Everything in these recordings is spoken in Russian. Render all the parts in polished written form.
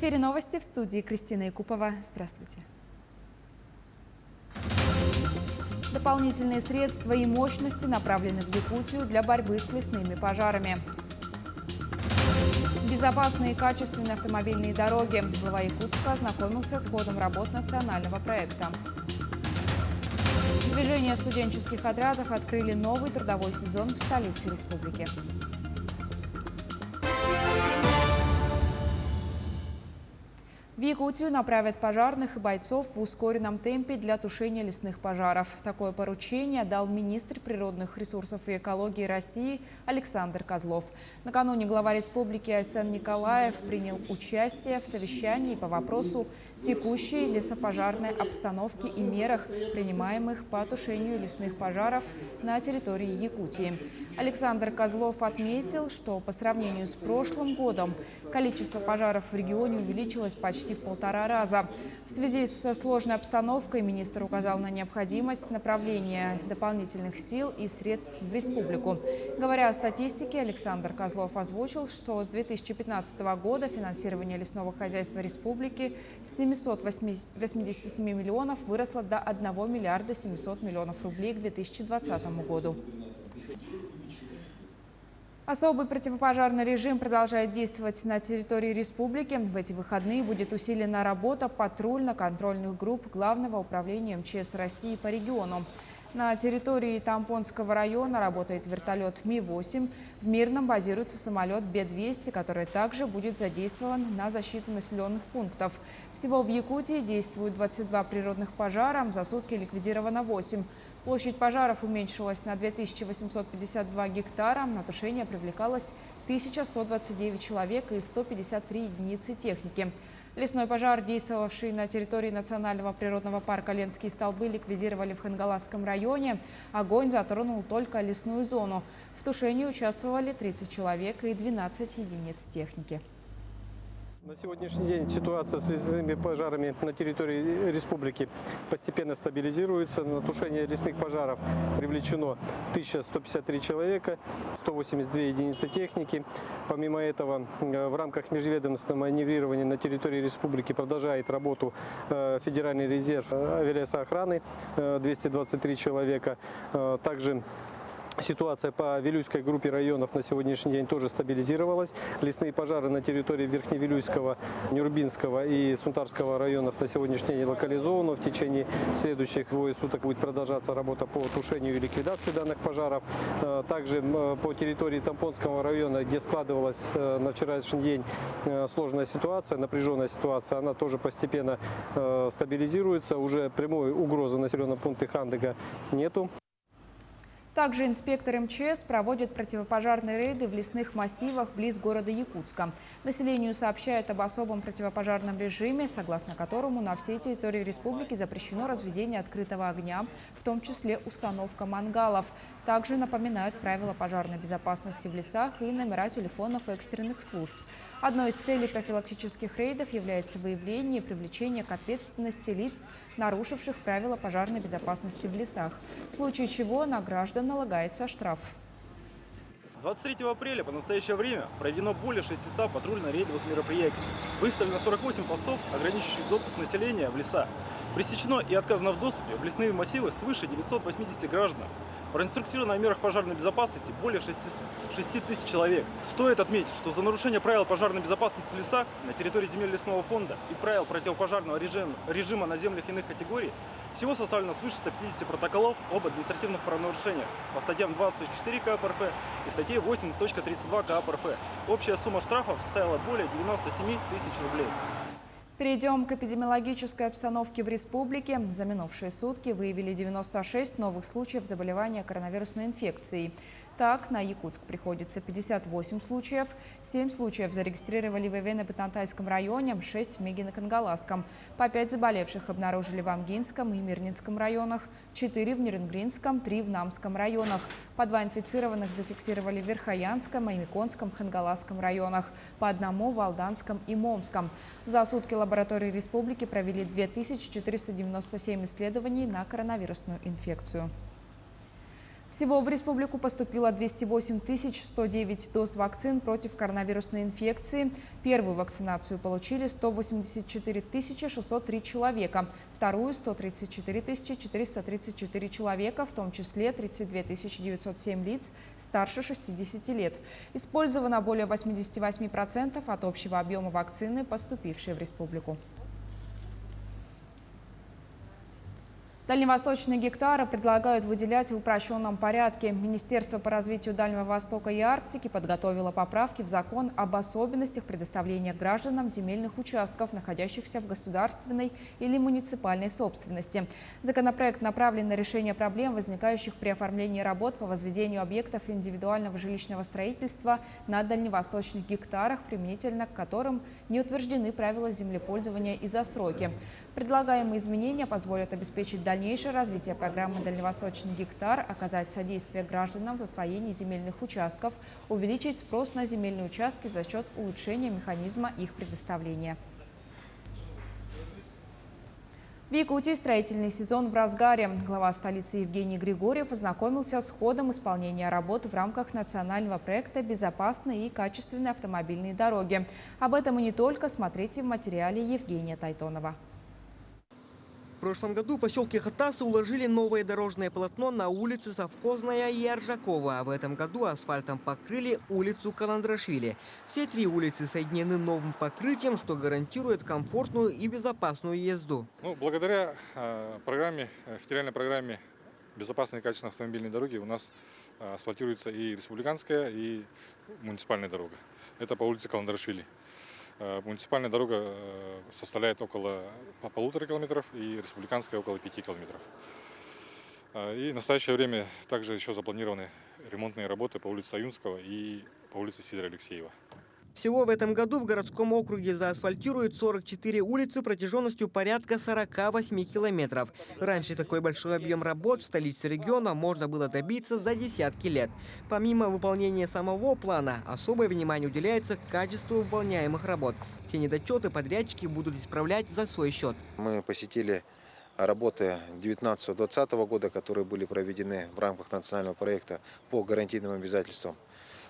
эфире новости, в студии Кристина Якупова. Здравствуйте. Дополнительные средства и мощности направлены в Якутию для борьбы с лесными пожарами. Безопасные и качественные автомобильные дороги. Глава Якутска ознакомился с ходом работ национального проекта. Движение студенческих отрядов открыли новый трудовой сезон в столице республики. В Якутию направят пожарных и бойцов в ускоренном темпе для тушения лесных пожаров. Такое поручение дал министр природных ресурсов и экологии России Александр Козлов. Накануне глава республики Айсен Николаев принял участие в совещании по вопросу текущей лесопожарной обстановки и мерах, принимаемых по тушению лесных пожаров на территории Якутии. Александр Козлов отметил, что по сравнению с прошлым годом количество пожаров в регионе увеличилось почти в 1,5 раза. В связи со сложной обстановкой министр указал на необходимость направления дополнительных сил и средств в республику. Говоря о статистике, Александр Козлов озвучил, что с 2015 года финансирование лесного хозяйства республики с 787 миллионов выросло до 1 миллиарда 700 миллионов рублей к 2020 году. Особый противопожарный режим продолжает действовать на территории республики. В эти выходные будет усилена работа патрульно-контрольных групп Главного управления МЧС России по региону. На территории Тампонского района работает вертолет Ми-8. В Мирном базируется самолет Б-200, который также будет задействован на защиту населенных пунктов. Всего в Якутии действуют 22 природных пожара, за сутки ликвидировано 8. Площадь пожаров уменьшилась на 2852 гектара, на тушение привлекалось 1129 человек и 153 единицы техники. Лесной пожар, действовавший на территории национального природного парка Ленские столбы, ликвидировали в Хангаласском районе. Огонь затронул только лесную зону. В тушении участвовали 30 человек и 12 единиц техники. На сегодняшний день ситуация с лесными пожарами на территории республики постепенно стабилизируется. На тушение лесных пожаров привлечено 1153 человека, 182 единицы техники. Помимо этого, в рамках межведомственного маневрирования на территории республики продолжает работу Федеральный резерв авиалесоохраны, 223 человека. Также ситуация по Вилюйской группе районов на сегодняшний день тоже стабилизировалась. Лесные пожары на территории Верхневилюйского, Нюрбинского и Сунтарского районов на сегодняшний день локализованы. В течение следующих двое суток будет продолжаться работа по тушению и ликвидации данных пожаров. Также по территории Тампонского района, где складывалась на вчерашний день сложная ситуация, напряженная ситуация, она тоже постепенно стабилизируется. Уже прямой угрозы населенного пункта Хандыга нету. Также инспекторы МЧС проводят противопожарные рейды в лесных массивах близ города Якутска. Населению сообщают об особом противопожарном режиме, согласно которому на всей территории республики запрещено разведение открытого огня, в том числе установка мангалов. Также напоминают правила пожарной безопасности в лесах и номера телефонов экстренных служб. Одной из целей профилактических рейдов является выявление и привлечение к ответственности лиц, нарушивших правила пожарной безопасности в лесах, в случае чего на граждан налагается штраф. 23 апреля по настоящее время проведено более 600 патрульно-рейдовых мероприятий. Выставлено 48 постов, ограничивающих допуск населения в леса. Пресечено и отказано в доступе в лесные массивы свыше 980 граждан. Проинструктировано о мерах пожарной безопасности более 6 тысяч человек. Стоит отметить, что за нарушение правил пожарной безопасности в лесах на территории земель лесного фонда и правил противопожарного режима на землях иных категорий всего составлено свыше 150 протоколов об административных правонарушениях по статьям 20.4 КА ПРФ и статье 8.32 КА ПРФ. Общая сумма штрафов составила более 97 тысяч рублей. Перейдем к эпидемиологической обстановке в республике. За минувшие сутки выявили 96 новых случаев заболевания коронавирусной инфекцией. Так, на Якутск приходится 58 случаев, 7 случаев зарегистрировали в Ивено-Бетнантайском районе, 6 в Мегино-Кангаласском. По 5 заболевших обнаружили в Амгинском и Мирнинском районах, 4 в Нерюнгринском, 3 в Намском районах. По 2 инфицированных зафиксировали в Верхоянском, Аймиконском, Хангаласском районах, по 1 в Алданском и Момском. За сутки лаборатории республики провели 2497 исследований на коронавирусную инфекцию. Всего в республику поступило 208 109 доз вакцин против коронавирусной инфекции. Первую вакцинацию получили 184 603 человека, вторую – 134 434 человека, в том числе 32 907 лиц старше 60 лет. Использовано более 88% от общего объема вакцины, поступившей в республику. Дальневосточные гектары предлагают выделять в упрощенном порядке. Министерство по развитию Дальнего Востока и Арктики подготовило поправки в закон об особенностях предоставления гражданам земельных участков, находящихся в государственной или муниципальной собственности. Законопроект направлен на решение проблем, возникающих при оформлении работ по возведению объектов индивидуального жилищного строительства на дальневосточных гектарах, применительно к которым не утверждены правила землепользования и застройки. Предлагаемые изменения позволят обеспечить дальнейшее развитие программы «Дальневосточный гектар», оказать содействие гражданам в освоении земельных участков, увеличить спрос на земельные участки за счет улучшения механизма их предоставления. В Якутии строительный сезон в разгаре. Глава столицы Евгений Григорьев ознакомился с ходом исполнения работ в рамках национального проекта «Безопасные и качественные автомобильные дороги». Об этом и не только, смотрите в материале Евгения Тайтонова. В прошлом году в поселке Хатасы уложили новое дорожное полотно на улице Совхозная и Аржакова. А в этом году асфальтом покрыли улицу Каландрашвили. Все три улицы соединены новым покрытием, что гарантирует комфортную и безопасную езду. Благодаря федеральной программе «Безопасные и качественные автомобильные дороги» у нас асфальтируется и республиканская, и муниципальная дорога. Это по улице Каландрашвили. Муниципальная дорога составляет около 1,5 километров и республиканская около 5 километров. И в настоящее время также еще запланированы ремонтные работы по улице Аюнского и по улице Сидора Алексеева. Всего в этом году в городском округе заасфальтируют 44 улицы протяженностью порядка 48 километров. Раньше такой большой объем работ в столице региона можно было добиться за десятки лет. Помимо выполнения самого плана, особое внимание уделяется качеству выполняемых работ. Все недочеты подрядчики будут исправлять за свой счет. Мы посетили работы 19-20 года, которые были проведены в рамках национального проекта по гарантийным обязательствам.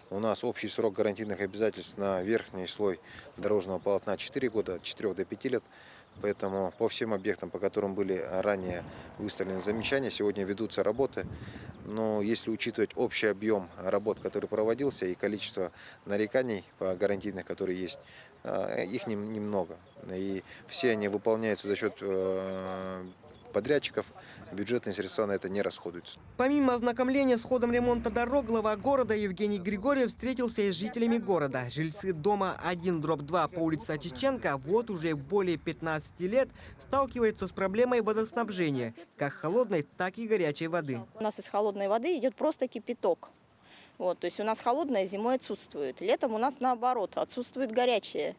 У нас общий срок гарантийных обязательств на верхний слой дорожного полотна 4 года, от 4 до 5 лет. Поэтому по всем объектам, по которым были ранее выставлены замечания, сегодня ведутся работы. Но если учитывать общий объем работ, который проводился, и количество нареканий по гарантийных, которые есть, их немного. И все они выполняются за счет подрядчиков, бюджетные средства на это не расходуются. Помимо ознакомления с ходом ремонта дорог, глава города Евгений Григорьев встретился и с жителями города. Жильцы дома 1/2 по улице Очиченко вот уже более 15 лет сталкиваются с проблемой водоснабжения, как холодной, так и горячей воды. У нас из холодной воды идет просто кипяток. То есть у нас холодная зимой отсутствует. Летом у нас наоборот, отсутствует горячее.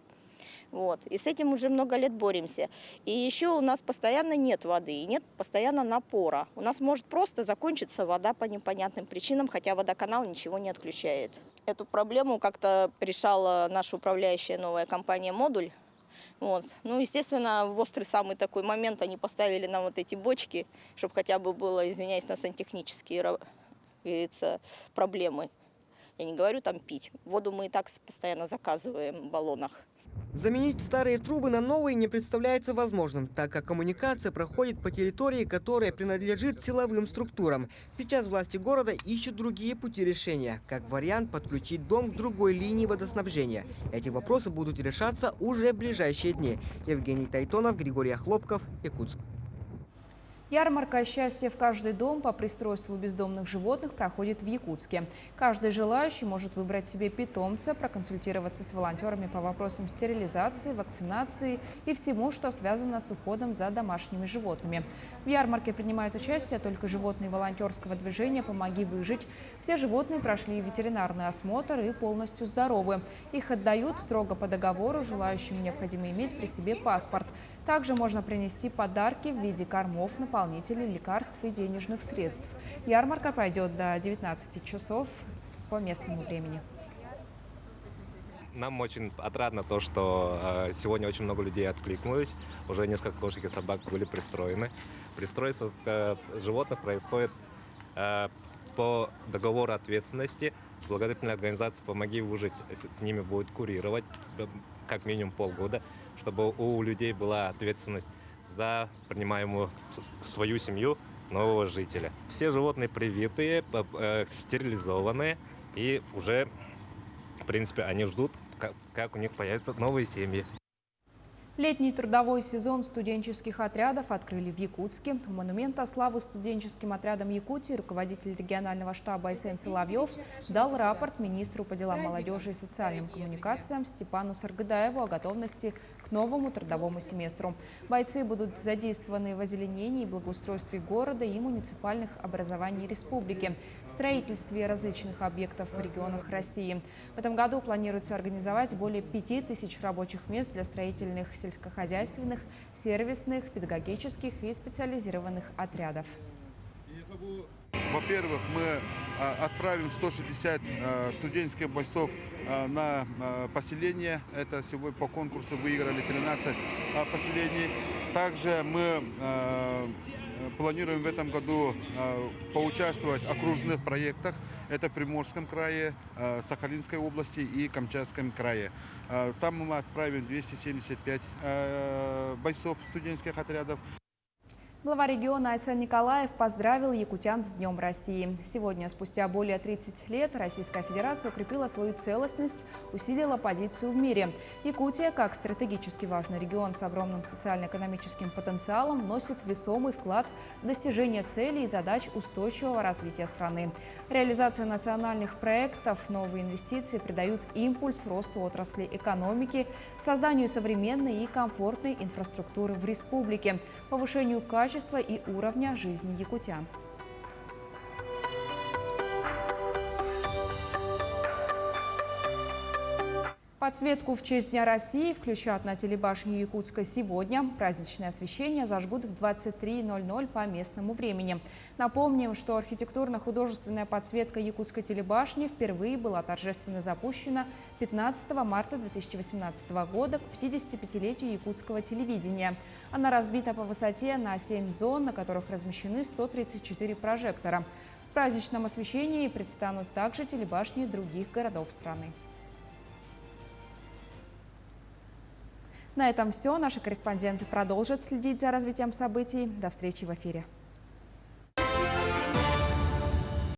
И с этим уже много лет боремся. И еще у нас постоянно нет воды, и нет постоянно напора. У нас может просто закончиться вода по непонятным причинам, хотя водоканал ничего не отключает. Эту проблему как-то решала наша управляющая новая компания «Модуль». Естественно, в острый самый такой момент они поставили нам вот эти бочки, чтобы хотя бы было, извиняюсь, на сантехнические проблемы. Я не говорю там пить. Воду мы и так постоянно заказываем в баллонах. Заменить старые трубы на новые не представляется возможным, так как коммуникация проходит по территории, которая принадлежит силовым структурам. Сейчас власти города ищут другие пути решения, как вариант подключить дом к другой линии водоснабжения. Эти вопросы будут решаться уже в ближайшие дни. Евгений Тайтонов, Григорий Хлопков, Якутск. Ярмарка «Счастье в каждый дом» по пристройству бездомных животных проходит в Якутске. Каждый желающий может выбрать себе питомца, проконсультироваться с волонтерами по вопросам стерилизации, вакцинации и всему, что связано с уходом за домашними животными. В ярмарке принимают участие только животные волонтерского движения «Помоги выжить». Все животные прошли ветеринарный осмотр и полностью здоровы. Их отдают строго по договору, желающим необходимо иметь при себе паспорт. Также можно принести подарки в виде кормов, наполнителей, лекарств и денежных средств. Ярмарка пройдет до 19 часов по местному времени. Нам очень отрадно то, что сегодня очень много людей откликнулись. Уже несколько кошек и собак были пристроены. Пристройство животных происходит по договору ответственности благотворительная организация «Помоги выжить» с ними будет курировать как минимум полгода, чтобы у людей была ответственность за принимаемую в свою семью нового жителя. Все животные привитые, стерилизованные, и уже, в принципе, они ждут, как у них появятся новые семьи. Летний трудовой сезон студенческих отрядов открыли в Якутске. У монумента славы студенческим отрядам Якутии руководитель регионального штаба Айсен Соловьев дал рапорт министру по делам молодежи и социальным коммуникациям Степану Саргадаеву о готовности к новому трудовому семестру. Бойцы будут задействованы в озеленении и благоустройстве города и муниципальных образований республики, строительстве различных объектов в регионах России. В этом году планируется организовать более 5000 рабочих мест для строительных, сельскохозяйственных, сервисных, педагогических и специализированных отрядов. Во-первых, мы отправим 160 студенческих бойцов на поселение. Это сегодня по конкурсу выиграли 13 поселений. Также мы планируем в этом году поучаствовать в окружных проектах. Это в Приморском крае, Сахалинской области и Камчатском крае. Там мы отправим 275 бойцов студенческих отрядов. Глава региона Айсен Николаев поздравил якутян с Днем России. Сегодня, спустя более 30 лет, Российская Федерация укрепила свою целостность, усилила позицию в мире. Якутия, как стратегически важный регион с огромным социально-экономическим потенциалом, вносит весомый вклад в достижение целей и задач устойчивого развития страны. Реализация национальных проектов, новые инвестиции придают импульс росту отрасли экономики, созданию современной и комфортной инфраструктуры в республике, повышению качества и уровня жизни якутян. Подсветку в честь Дня России включат на телебашне Якутска сегодня. Праздничное освещение зажгут в 23:00 по местному времени. Напомним, что архитектурно-художественная подсветка Якутской телебашни впервые была торжественно запущена 15 марта 2018 года к 55-летию якутского телевидения. Она разбита по высоте на 7 зон, на которых размещены 134 прожектора. В праздничном освещении предстанут также телебашни других городов страны. На этом все. Наши корреспонденты продолжат следить за развитием событий. До встречи в эфире.